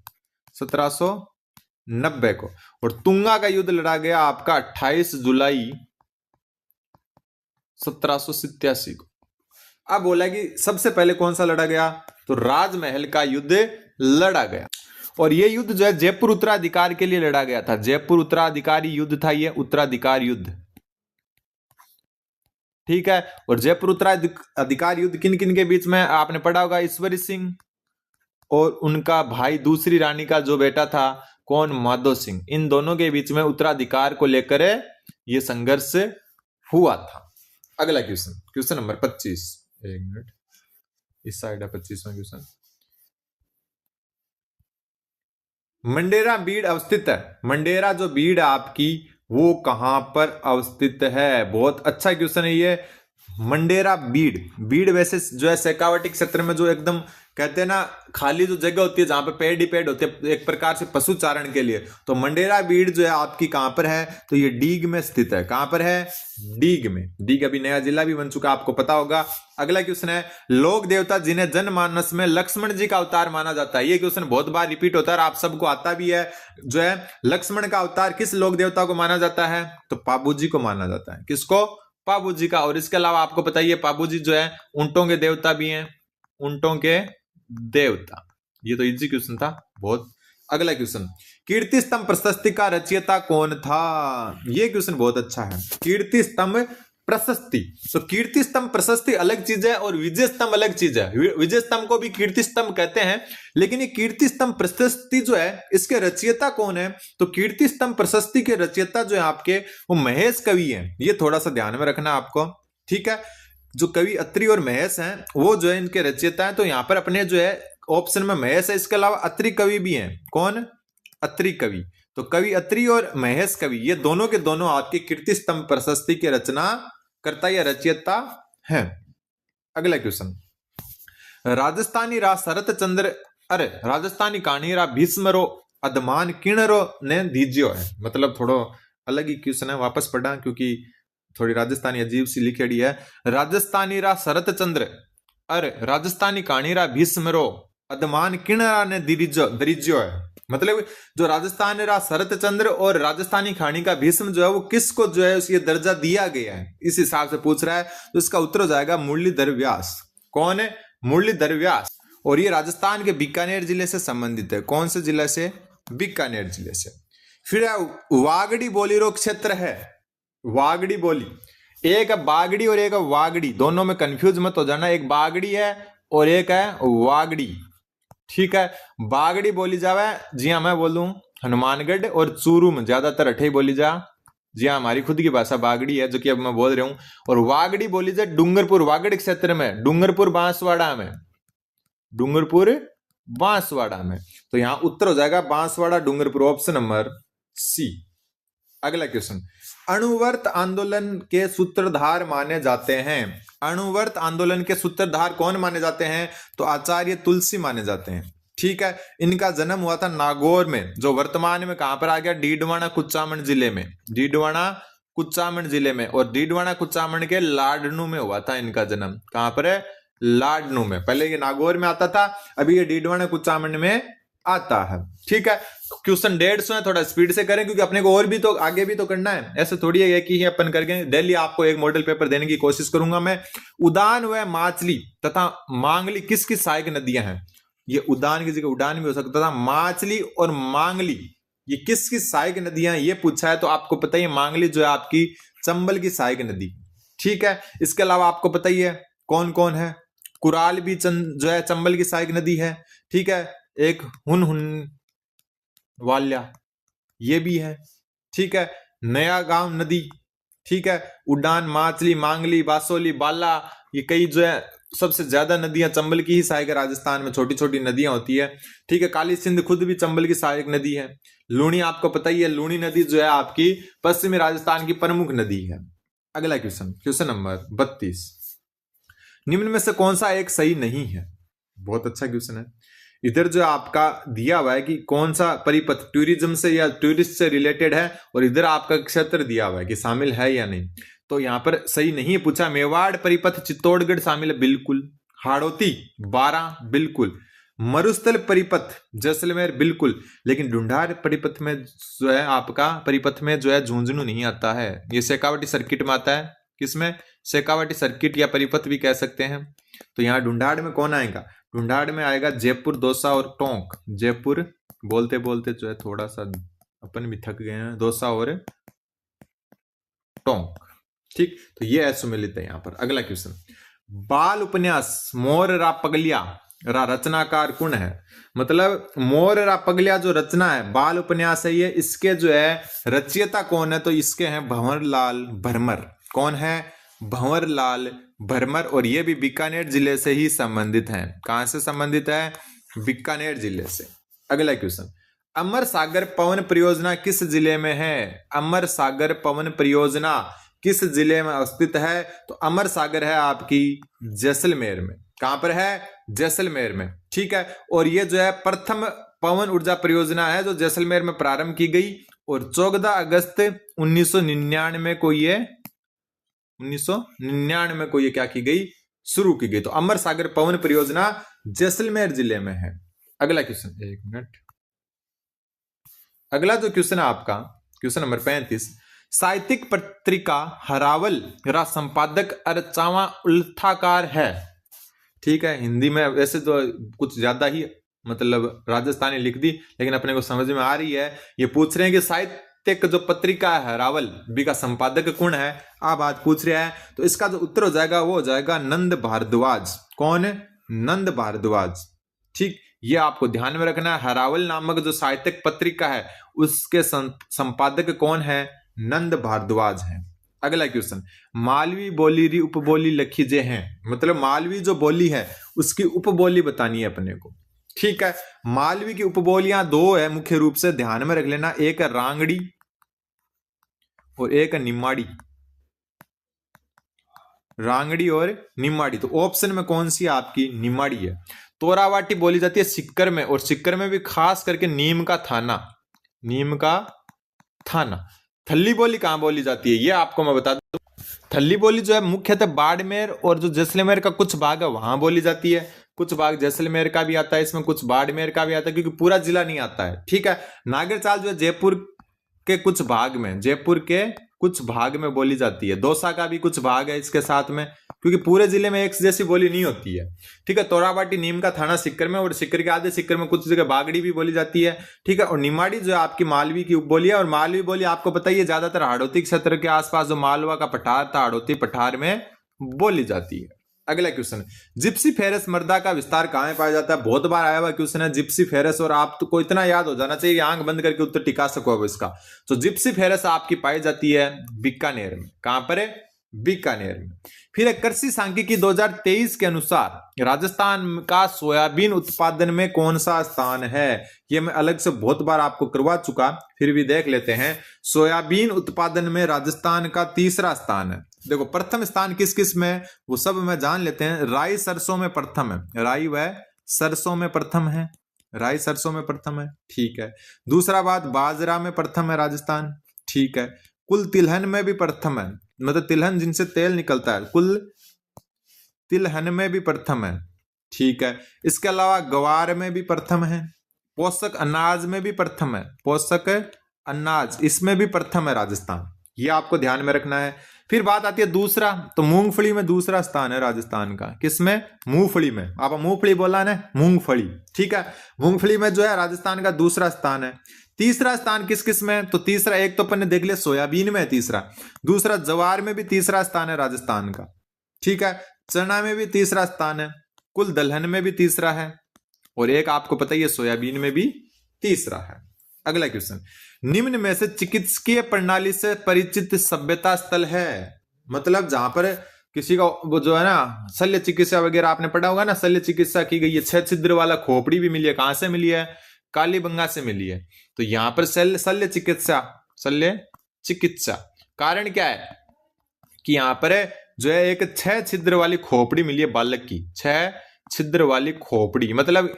1790 को। और तुंगा का युद्ध लड़ा गया आपका 28 जुलाई 1787 को। अब बोला कि सबसे पहले कौन सा लड़ा गया, तो राजमहल का युद्ध लड़ा गया। और यह युद्ध जो है जयपुर उत्तराधिकार के लिए लड़ा गया था। जयपुर उत्तराधिकारी युद्ध था ये, उत्तराधिकार युद्ध, ठीक है। और जयपुर उत्तराधिकार युद्ध किन किन के बीच में आपने पढ़ा होगा, ईश्वरी सिंह और उनका भाई दूसरी रानी का जो बेटा था कौन, माधो सिंह। इन दोनों के बीच में उत्तराधिकार को लेकर यह संघर्ष हुआ था। अगला क्वेश्चन, क्वेश्चन नंबर 25, एक मिनट, इस साइड है 25वां क्वेश्चन। मंडेरा बीड़ अवस्थित है। मंडेरा जो बीड़ आपकी वो कहां पर अवस्थित है, बहुत अच्छा क्वेश्चन है ये। मंडेरा बीड़, बीड़ वैसे जो है शेखावटी क्षेत्र में जो एकदम कहते हैं ना खाली जो जगह होती है जहां पे पेड़ ही पेड़ होते हैं एक प्रकार से पशु चारण के लिए। तो मंडेरा बीड़ जो है आपकी कहां पर है, तो ये डीग में स्थित है। कहां पर है, डीग में। डीग अभी नया जिला भी बन चुका, आपको पता होगा। अगला क्वेश्चन है, लोक देवता जिन्हें जनमानस में लक्ष्मण जी का अवतार माना जाता है। ये क्वेश्चन बहुत बार रिपीट होता है और आप सबको आता भी है। जो है लक्ष्मण का अवतार किस लोक देवता को माना जाता है, तो पाबू जी को माना जाता है। किसको, पाबू जी का। और इसके अलावा आपको पता है पाबू जी जो है ऊंटों के देवता भी हैं, ऊंटों के देवता। ये तो इजी क्वेश्चन था बहुत। अगला क्वेश्चन, कीर्ति स्तंभ प्रशस्ति का रचयिता कौन था। ये क्वेश्चन बहुत अच्छा है। कीर्ति स्तंभ प्रशस्ति, तो कीर्ति स्तंभ प्रशस्ति अलग चीज है और विजय स्तंभ अलग चीज है। विजय स्तंभ को भी कीर्ति स्तंभ कहते हैं, लेकिन ये कीर्ति स्तंभ प्रशस्ति जो है इसके रचयिता कौन है, तो कीर्ति स्तंभ प्रशस्ति के रचयिता जो है आपके वो महेश कवि हैं। ये थोड़ा सा ध्यान में रखना आपको, ठीक है। जो कवि अत्रि और महेश हैं वो जो है इनके रचयिता हैं। तो यहां पर अपने जो है ऑप्शन में महेश है, इसके अलावा अत्रि कवि भी हैं। कौन, अत्रि कवि। तो कवि अत्रि और महेश कवि ये दोनों के दोनों आपके कीर्ति स्तंभ प्रशस्ति की रचना करता या रचयिता है। अगला क्वेश्चन, राजस्थानी रा शरत चंद्र अरे राजस्थानी कहानी रा भीष्मरो अदमान किणरो ने दीजियो है। मतलब थोड़ो अलग ही क्वेश्चन है, वापस पढ़ा क्योंकि थोड़ी राजस्थानी अजीब सी लिखेड़ी है। राजस्थानी रा शरत चंद्र अरे राजस्थानी कहानी रा भीष्मरो अदमान किणरा ने दरिज्यो है। मतलब जो राजस्थान रा शरत चंद्र और राजस्थानी कहानी का भीष्म जो है वो किसको जो है ये दर्जा दिया गया है, इस हिसाब से पूछ रहा है। तो इसका उत्तर हो जाएगा मुरलीधर व्यास। कौन है? मुरलीधर व्यास। और ये राजस्थान के बीकानेर जिले से संबंधित है। कौन से जिले से? बीकानेर जिले से। फिर वागड़ी बोली रो क्षेत्र है। वागड़ी बोली, एक है बागड़ी और एक है वागड़ी, दोनों में कंफ्यूज मत हो जाना। एक बागड़ी है और एक है वागड़ी, ठीक है। बागड़ी बोली जावे, जी हाँ मैं बोलूं हनुमानगढ़ और चूरू में ज्यादातर अठे बोली जा। जी हाँ, हमारी खुद की भाषा बागड़ी है जो कि अब मैं बोल रहा हूं। और वागड़ी बोली जाए डूंगरपुर वागड़ क्षेत्र में, डूंगरपुर बांसवाड़ा में, डूंगरपुर बांसवाड़ा में। तो यहां उत्तर हो जाएगा Banswara Dungarpur, option number C. अगला क्वेश्चन, अणुवर्त आंदोलन के सूत्रधार माने जाते हैं। अणुवर्त आंदोलन के सूत्रधार कौन माने जाते हैं? तो आचार्य तुलसी माने जाते हैं, ठीक है। इनका जन्म हुआ था नागौर में, जो वर्तमान में कहां पर आ गया? डीडवाना कुचामन जिले में, डीडवाना कुचामन जिले में। और डीडवाना कुचामन के लाडनू में हुआ था इनका जन्म। कहां पर है? लाडनू में। पहले ये नागौर में आता था, अभी ये डीडवाना कुचामन में आता है, ठीक है। क्वेश्चन 150 है, थोड़ा स्पीड से करें क्योंकि अपने को और भी तो आगे भी तो करना है। ऐसे थोड़ी है कि ही अपन करके डेली आपको एक मॉडल पेपर देने की कोशिश करूंगा मैं। उदान व माचली तथा मांगली किस किस सहायक नदियां हैं? ये उदान की जगह उड़ान भी हो सकता था। माचली और मांगली ये किस किस सहायक नदियां ये पूछा है। तो आपको पता ही है मांगली जो है आपकी चंबल की सहायक नदी, ठीक है। इसके अलावा आपको पता ही है कौन कौन है। कुराल भी जो है चंबल की सहायक नदी है, ठीक है। एक हुन वाल्या ये भी है, ठीक है। नया गांव नदी, ठीक है। उड़ान, माचली, मांगली, बासोली, बाला, ये कई जो है सबसे ज्यादा नदियां चंबल की ही सहायक। राजस्थान में छोटी छोटी नदियां होती है, ठीक है। काली सिंध खुद भी चंबल की सहायक नदी है। लूणी आपको पता ही है, लूणी नदी जो है आपकी पश्चिमी राजस्थान की प्रमुख नदी है। अगला क्वेश्चन, क्वेश्चन नंबर 32, निम्न में से कौन सा एक सही नहीं है? बहुत अच्छा क्वेश्चन है। इधर जो आपका दिया हुआ है कि कौन सा परिपथ टूरिज्म से या टूरिस्ट से रिलेटेड है, और इधर आपका क्षेत्र दिया हुआ है कि शामिल है या नहीं। तो यहां पर सही नहीं पूछा। मेवाड़ परिपथ चित्तौड़गढ़ शामिल है, बिल्कुल। हाड़ौती 12 बिल्कुल। मरुस्थल परिपथ जैसलमेर बिल्कुल। लेकिन ढूंढार परिपथ में जो है आपका परिपथ में जो है झुंझुनू नहीं आता है, ये शेखावाटी सर्किट में आता है। किसमें? शेखावाटी सर्किट या परिपथ भी कह सकते हैं। तो यहाँ ढूंढाड़ में कौन आएगा? ढूंढाड़ में आएगा जयपुर, दौसा और टोंक। जयपुर बोलते बोलते जो है थोड़ा सा अपन भी थक गए हैं। दौसा और टोंक, ठीक। तो ये असुमिलित है यहाँ पर। अगला क्वेश्चन, बाल उपन्यास मोर रा पगलिया रा रचनाकार कौन है? मतलब मोर रा पगलिया जो रचना है, बाल उपन्यास है ये, इसके जो है रचयिता कौन है? तो इसके हैं भंवरलाल भरमर। कौन है? भंवरलाल भरमर। और ये भी बीकानेर जिले से ही संबंधित है। कहां से संबंधित है? बीकानेर जिले से। अगला क्वेश्चन, अमर सागर पवन परियोजना किस जिले में है? अमर सागर पवन परियोजना किस जिले में स्थित है? तो अमर सागर है आपकी जैसलमेर में। कहां पर है? जैसलमेर में, ठीक है। और ये जो है प्रथम पवन ऊर्जा परियोजना है जो जैसलमेर में प्रारंभ की गई, और 14 अगस्त 1999 को ये 1999 को ये क्या की गई? शुरू की गई। तो अमर सागर पवन परियोजना जैसलमेर जिले में है। अगला क्वेश्चन, एक मिनट। अगला जो क्वेश्चन है आपका क्वेश्चन नंबर 35, साहित्यिक पत्रिका हरावल रा संपादक अर्चावा उल्थाकार है, ठीक है। हिंदी में वैसे तो कुछ ज्यादा ही मतलब राजस्थानी लिख दी, लेकिन अपने को समझ में आ रही है। ये पूछ रहे हैं कि साहित्यिक जो पत्रिका है हरावल बी का संपादक कौन है? आप बात पूछ रहे हैं। तो इसका जो उत्तर हो जाएगा वो हो जाएगा नंद भारद्वाज। कौन है? नंद भारद्वाज, ठीक। ये आपको ध्यान में रखना है। हरावल नामक जो साहित्यिक पत्रिका है उसके संपादक कौन है? नंद भारद्वाज है। अगला क्वेश्चन, मालवी बोली री उपबोली लखीजे हैं। मतलब मालवी जो बोली है उसकी उपबोली बतानी है अपने को, ठीक है। मालवी की उपबोलियां दो है मुख्य रूप से, ध्यान में रख लेना, एक है रांगड़ी और एक है निम्माड़ी। रांगड़ी और निम्माड़ी, तो ऑप्शन में कौन सी आपकी निम्माड़ी है। तोरावाटी बोली जाती है सिक्कर में, और सिक्कर में भी खास करके नीम का थाना, नीम का थाना। थल्ली बोली कहां बोली जाती है ये आपको मैं बता दूं। थल्ली बोली जो है मुख्यतः बाड़मेर और जो जैसलमेर का कुछ भाग है वहां बोली जाती है। कुछ भाग जैसलमेर का भी आता है इसमें, कुछ बाड़मेर का भी आता है, क्योंकि पूरा जिला नहीं आता है। ठीक है। नागर चाल जो है जयपुर के कुछ भाग में, जयपुर के कुछ भाग में बोली जाती है। दौसा का भी कुछ भाग है इसके साथ में, क्योंकि पूरे जिले में एक जैसी बोली नहीं होती है। ठीक है। तोराबाटी नीम का थाना सिक्कर में, और सिक्कर के आधे सिक्कर में कुछ जगह बागड़ी भी बोली जाती है। ठीक है। और निमाड़ी जो है आपकी मालवी की उपबोली है, और मालवी बोली आपको पता ही है ज्यादातर हाड़ौती क्षेत्र के आसपास जो मालवा का पठार था, हाड़ौती पठार में बोली जाती है। अगला क्वेश्चन, जिप्सी फेरस मर्दा का विस्तार कहां में पाया जाता है। बहुत बार आया हुआ क्वेश्चन है जिप्सी फेरस, और आपको इतना याद हो जाना चाहिए, आंख बंद करके उत्तर टिका सको अब इसका। तो जिप्सी फेरस आपकी पाई जाती है बीकानेर में। कहां पर है, बीकानेर में। फिर कृषि सांख्यिकी 2023 के अनुसार राजस्थान का सोयाबीन उत्पादन में कौन सा स्थान है। ये मैं अलग से बहुत बार आपको करवा चुका, फिर भी देख लेते हैं। सोयाबीन उत्पादन में राजस्थान का तीसरा स्थान है। देखो प्रथम स्थान किस किस में, वो सब में जान लेते हैं। राई सरसों में प्रथम है, राई व सरसों में प्रथम है, राई सरसों में प्रथम है। ठीक है। दूसरा बात, बाजरा में प्रथम है राजस्थान। ठीक है। कुल तिलहन में भी प्रथम है, मतलब तिलहन जिनसे तेल निकलता है, कुल तिलहन में भी प्रथम है। ठीक है। इसके अलावा ग्वार में भी प्रथम है, पोषक अनाज में भी प्रथम है, पोषक अनाज इसमें भी प्रथम है राजस्थान, ये आपको ध्यान में रखना है। फिर बात आती है दूसरा, तो मूंगफली में दूसरा स्थान है राजस्थान का। किसमें, मूंगफली में। आप मूंगफली बोला ना, मूंगफली। ठीक है। मूंगफली में जो है राजस्थान का दूसरा स्थान है। तीसरा स्थान किस किस में, तो तीसरा एक तो अपन ने देख लिया सोयाबीन में है तीसरा, दूसरा जवार में भी तीसरा स्थान है राजस्थान का। ठीक है। चना में भी तीसरा स्थान है, कुल दलहन में भी तीसरा है, और एक आपको पता ही है सोयाबीन में भी तीसरा है। अगला क्वेश्चन, निम्न में से चिकित्सकीय प्रणाली से परिचित सभ्यता स्थल है। मतलब जहां पर किसी का वो जो है ना शल्य चिकित्सा वगैरह आपने पढ़ा होगा ना, शल्य चिकित्सा की गई है। 6 छिद्र वाला खोपड़ी भी मिली है, कहां से मिली है, कालीबंगा से मिली है। तो यहां पर शल्य चिकित्सा, शल्य चिकित्सा, कारण क्या है कि यहां पर जो है एक 6 छिद्र वाली खोपड़ी मिली है बालक की, 6 छिद्र वाली खोपड़ी, मतलब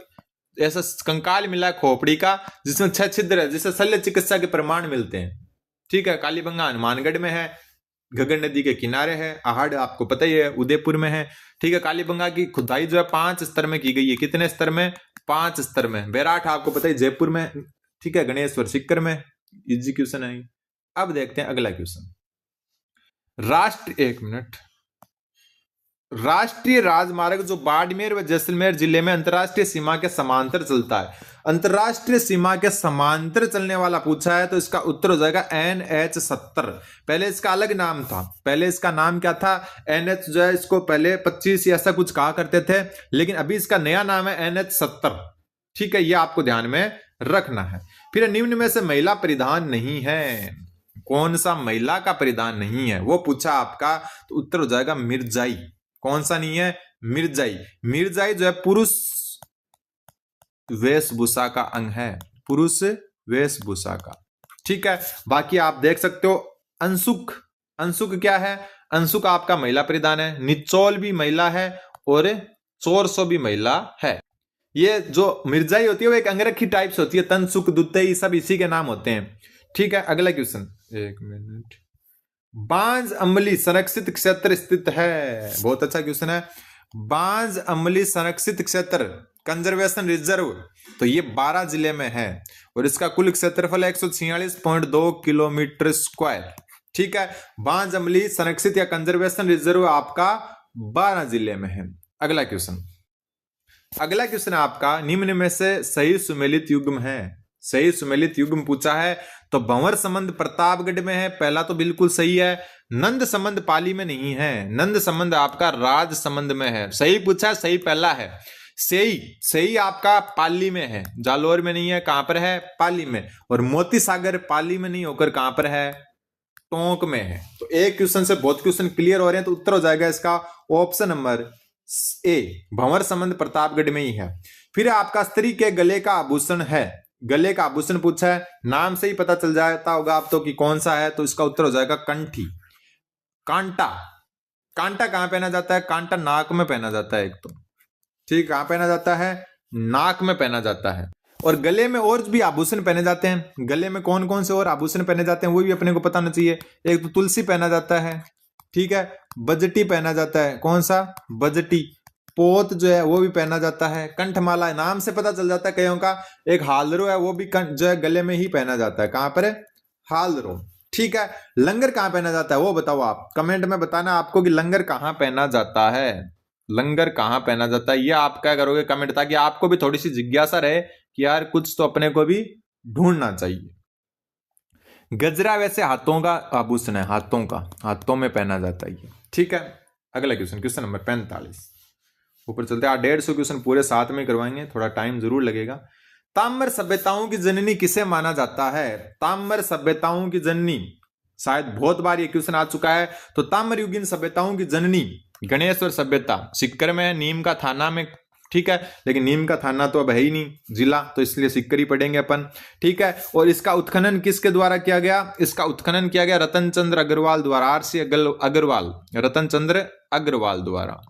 ऐसा कंकाल मिला है खोपड़ी का जिसमें 6 छिद्र है, जिससे शल्य चिकित्सा के प्रमाण मिलते हैं। ठीक है। कालीबंगा हनुमानगढ़ में है, घग्गर नदी के किनारे है, आहड़ आपको पता ही है उदयपुर में है। ठीक है। कालीबंगा की खुदाई जो है 5 स्तर में की गई है। कितने स्तर में, 5 स्तर में। बैराठ आपको पता है जयपुर में। ठीक है। गणेश्वर सिक्कर में। इजी क्वेश्चन है। अब देखते हैं अगला क्वेश्चन। राष्ट्रीय राजमार्ग जो बाड़मेर व जैसलमेर जिले में अंतरराष्ट्रीय सीमा के समांतर चलता है, अंतरराष्ट्रीय सीमा के समांतर चलने वाला पूछा है, तो इसका उत्तर हो जाएगा NH-70। पहले इसका अलग नाम था, पहले इसका नाम क्या था, NH जो है इसको पहले 25 या ऐसा कुछ कहा करते थे, लेकिन अभी इसका नया नाम है NH-70। ठीक है। ये आपको ध्यान में रखना है। फिर निम्न में से महिला परिधान नहीं है, कौन सा महिला का परिधान नहीं है वो पूछा आपका, तो उत्तर हो जाएगा मिर्जाई। कौन सा नहीं है, मिर्जाई। मिर्जाई जो है पुरुष वेशभूषा का अंग है, पुरुष वेशभूषा का। ठीक है। बाकी आप देख सकते हो अंशुक, अंशुक क्या है, अंशुक आपका महिला परिधान है। निचोल भी महिला है और चोरसो भी महिला है। ये जो मिर्जाई होती है वो एक अंगरखी टाइप से होती है, तनसुक दुत्तई सब इसी के नाम होते हैं। ठीक है। अगला क्वेश्चन, एक मिनट। बांज अम्बली संरक्षित क्षेत्र स्थित है, बहुत अच्छा क्वेश्चन है। बांज अम्बली संरक्षित क्षेत्र कंजर्वेशन रिजर्व, तो ये 12 जिले में है, और इसका कुल क्षेत्रफल 146.2 किलोमीटर स्क्वायर। ठीक है। बांज अम्बली संरक्षित या कंजर्वेशन रिजर्व आपका 12 जिले में है। अगला क्वेश्चन, अगला क्वेश्चन आपका निम्न में से सही सुमेलित युग्म है। सही सुमेलित युग्म पूछा है, तो भंवर संबंध प्रतापगढ़ में है, पहला तो बिल्कुल सही है। नंद संबंध पाली में नहीं है, नंद संबंध आपका राज संबंध में है। सही पूछा है, सही पहला है। सही सही आपका पाली में है, जालोर में नहीं है, कहां पर है, पाली में। और मोती सागर पाली में नहीं होकर कहां पर है, टोंक में है। तो एक क्वेश्चन से बहुत क्वेश्चन क्लियर हो रहे हैं, तो उत्तर हो जाएगा इसका ऑप्शन नंबर ए भंवर संबंध प्रतापगढ़ में ही है। फिर आपका स्त्री के गले का आभूषण है, गले का आभूषण पूछा है, नाम से ही पता चल जाता होगा आप तो कि कौन सा है, तो इसका उत्तर हो जाएगा कंठी। कांटा, कांटा कहां पहना जाता है? कांटा नाक में पहना जाता है एक तो, ठीक, कहां पहना जाता है? नाक में पहना जाता है। और गले में और भी आभूषण पहने जाते हैं, गले में कौन कौन से और आभूषण पहने जाते हैं वो भी अपने को पता होना चाहिए। एक तो तुलसी पहना जाता है, ठीक है, बजटी पहना जाता है, कौन सा? बजटी। पोत जो है वो भी पहना जाता है, कंठमाला नाम से पता चल जाता है कईयों का। एक हालरो है वो भी जो है गले में ही पहना जाता है, कहां पर है? हालरो, ठीक है। लंगर कहां पहना जाता है वो बताओ आप, कमेंट में बताना आपको कि लंगर कहां पहना जाता है, लंगर कहां पहना जाता है, ये आप क्या करोगे कमेंट, ताकि आपको भी थोड़ी सी जिज्ञासा रहे कि यार कुछ तो अपने को भी ढूंढना चाहिए। गजरा वैसे हाथों का आभूषण है, हाथों का, हाथों में पहना जाता है ये, ठीक है। अगला क्वेश्चन, क्वेश्चन नंबर 45, ऊपर चलते हैं। 150 क्वेश्चन पूरे साथ में करवाएंगे, थोड़ा टाइम जरूर लगेगा। ताम्र सभ्यताओं की जननी किसे माना जाता है? ताम्र सभ्यताओं की जननी, शायद बहुत बार ये क्वेश्चन आ चुका है। तो ताम्र युगीन सभ्यताओं की जननी गणेश्वर सभ्यता, सिक्कर में है, नीम का थाना में, ठीक है, लेकिन नीम का थाना तो अब है ही नहीं जिला, तो इसलिए सिक्कर ही पढ़ेंगे अपन, ठीक है। और इसका उत्खनन किसके द्वारा किया गया? इसका उत्खनन किया गया रतन चंद्र अग्रवाल द्वारा, आरसी अग्रवाल, रतन चंद्र अग्रवाल द्वारा,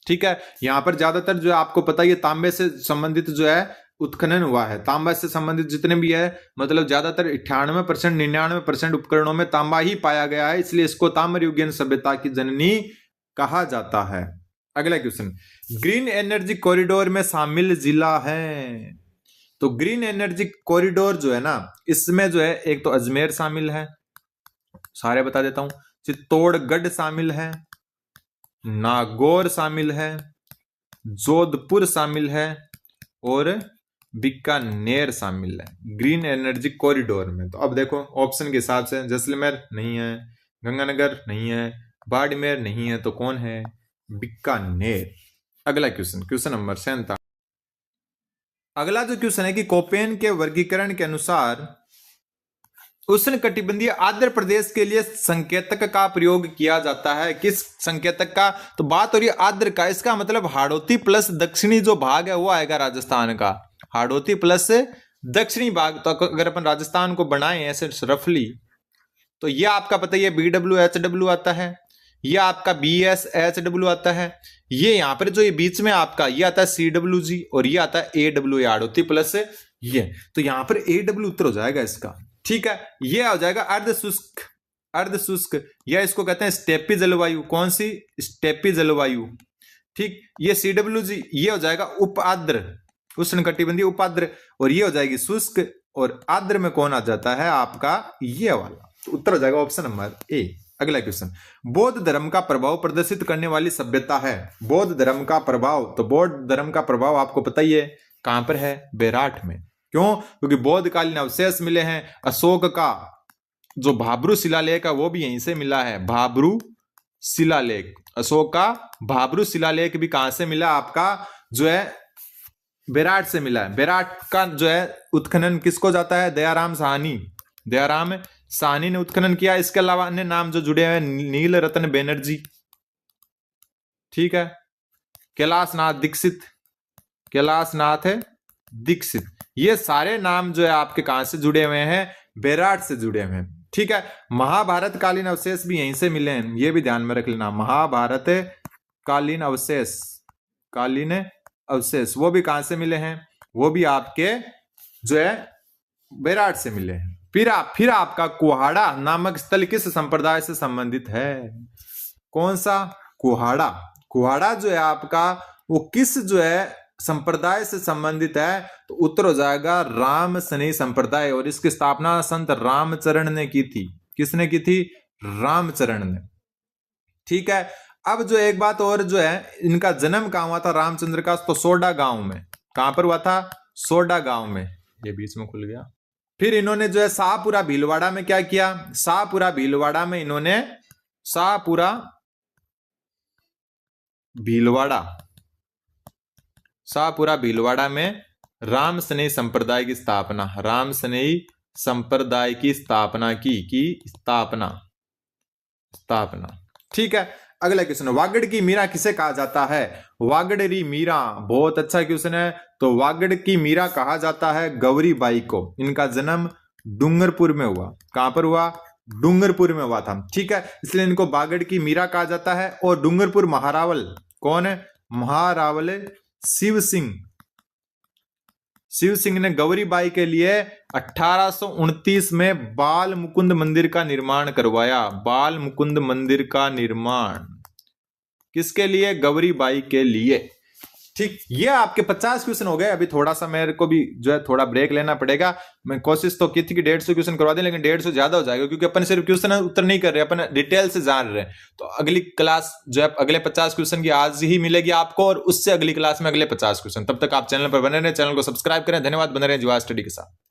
ठीक है। यहां पर ज्यादातर जो है आपको पता ही है तांबे से संबंधित जो है उत्खनन हुआ है। तांबा से संबंधित जितने भी है, मतलब ज्यादातर 98% 99% उपकरणों में तांबा ही पाया गया है, इसलिए इसको ताम्र युगीन सभ्यता की जननी कहा जाता है। अगला क्वेश्चन, ग्रीन एनर्जी कॉरिडोर में शामिल जिला है? तो ग्रीन एनर्जी कॉरिडोर जो है ना, इसमें जो है एक तो अजमेर शामिल है, सारे बता देता हूं, चित्तौड़गढ़ शामिल है, नागौर शामिल है, जोधपुर शामिल है और बीकानेर शामिल है ग्रीन एनर्जी कॉरिडोर में। तो अब देखो ऑप्शन के हिसाब से, जैसलमेर नहीं है, गंगानगर नहीं है, बाड़मेर नहीं है, तो कौन है? बीकानेर। अगला क्वेश्चन, क्वेश्चन नंबर 47। अगला जो क्वेश्चन है कि कोपेन के वर्गीकरण के अनुसार उष्णकटिबंधीय आर्द्र प्रदेश के लिए संकेतक का प्रयोग किया जाता है। किस संकेतक का? तो बात हो रही है आर्द्र का, इसका मतलब हाड़ौती प्लस दक्षिणी जो भाग है वो आएगा राजस्थान का, हाड़ौती प्लस दक्षिणी भाग। तो अगर अपन राजस्थान को बनाए ऐसे रफली, तो ये आपका पता ही है BWHW आता है, ये आपका BSHW आता है, ये यहां पर जो ये बीच में आपका ये आता है CWG और ये आता है AW, हाड़ौती प्लस ये, तो यहां पर AW उत्तर हो जाएगा इसका, ठीक है। ये हो जाएगा अर्ध शुष्क, अर्ध शुष्क, या इसको कहते हैं स्टेपी जलवायु। कौन सी? स्टेपी जलवायु, ठीक। ये CWG ये हो जाएगा उप आर्द्र, उष्णकटिबंधीय उपाद्र, और ये हो जाएगी शुष्क, और आर्द्र में कौन आ जाता है आपका? ये वाला, तो उत्तर हो जाएगा ऑप्शन नंबर ए। अगला क्वेश्चन, बौद्ध धर्म का प्रभाव प्रदर्शित करने वाली सभ्यता है? बौद्ध धर्म का प्रभाव, तो बौद्ध धर्म का प्रभाव आपको पता ही है कहां पर है? बेराट में। क्यों? क्योंकि बौद्ध कालीन अवशेष मिले हैं। अशोक का जो भाब्रू शिलालेख है वो भी यहीं से मिला है, भाब्रू शिलालेख, अशोक का भाब्रू शिलालेख भी कहां से मिला? आपका जो है बेराट से मिला है। बेराट का जो है उत्खनन किसको जाता है? दयाराम साहनी, दयाराम साहनी ने उत्खनन किया। इसके अलावा अन्य नाम जो जुड़े हैं, नील रतन बैनर्जी, ठीक है, कैलाशनाथ दीक्षित, कैलाशनाथ दीक्षित, ये सारे नाम जो है आपके कहां से जुड़े हुए हैं? बेराट से जुड़े हुए हैं, ठीक है। महाभारत कालीन अवशेष भी यहीं से मिले हैं, ये भी ध्यान में रख लेना। महाभारत कालीन अवशेष, कालीन अवशेष वो भी कहां से मिले हैं? वो भी आपके जो है बेराट से मिले हैं। फिर आपका कुहाड़ा नामक स्थल किस संप्रदाय से संबंधित है? कौन सा? कुहाड़ा। कुहाड़ा जो है आपका वो किस जो है संप्रदाय से संबंधित है? तो उत्तर हो जाएगा राम सनेही संप्रदाय, और इसकी स्थापना संत रामचरण ने की थी। किसने की थी? रामचरण ने, ठीक है। अब जो एक बात और जो है, इनका जन्म कहां हुआ था रामचंद्र का? तो सोडा गांव में। कहां पर हुआ था? सोडा गांव में। ये बीच में खुल गया। फिर इन्होंने जो है शाहपुरा भीलवाड़ा में क्या किया? शाहपुरा भीलवाड़ा में इन्होंने, शाहपुरा भीलवाड़ा, शाहपुरा भीलवाड़ा में राम सनेही संप्रदाय की स्थापना, राम सनेही संप्रदाय की स्थापना की स्थापना, ठीक है। अगला क्वेश्चन, वागड़ की मीरा किसे कहा जाता है? वागड़री मीरा, बहुत अच्छा क्वेश्चन है। तो वागड़ की मीरा कहा जाता है गौरी बाई को। इनका जन्म डूंगरपुर में हुआ। कहां पर हुआ? डूंगरपुर में हुआ था। ठीक है, इसलिए इनको वागड़ की मीरा कहा जाता है। और डूंगरपुर महारावल कौन है? महारावल शिव सिंह। शिव सिंह ने गौरीबाई के लिए 1829 में बाल मुकुंद मंदिर का निर्माण करवाया। बाल मुकुंद मंदिर का निर्माण किसके लिए? गौरीबाई के लिए। ठीक, ये आपके 50 क्वेश्चन हो गए। अभी थोड़ा सा मेरे को भी जो है थोड़ा ब्रेक लेना पड़ेगा। मैं कोशिश तो की थी कि 150 क्वेश्चन करवा दें, लेकिन 150 ज्यादा हो जाएगा, क्योंकि अपन सिर्फ क्वेश्चन उत्तर नहीं कर रहे, अपन डिटेल से जान रहे हैं। तो अगली क्लास जो है अगले 50 क्वेश्चन की आज ही मिलेगी आपको, और उससे अगली क्लास में अगले 50 क्वेश्चन। तब तक आप चैनल पर बने रहे, चैनल को सब्सक्राइब करें। धन्यवाद, बने रहे जुआ स्टडी के साथ।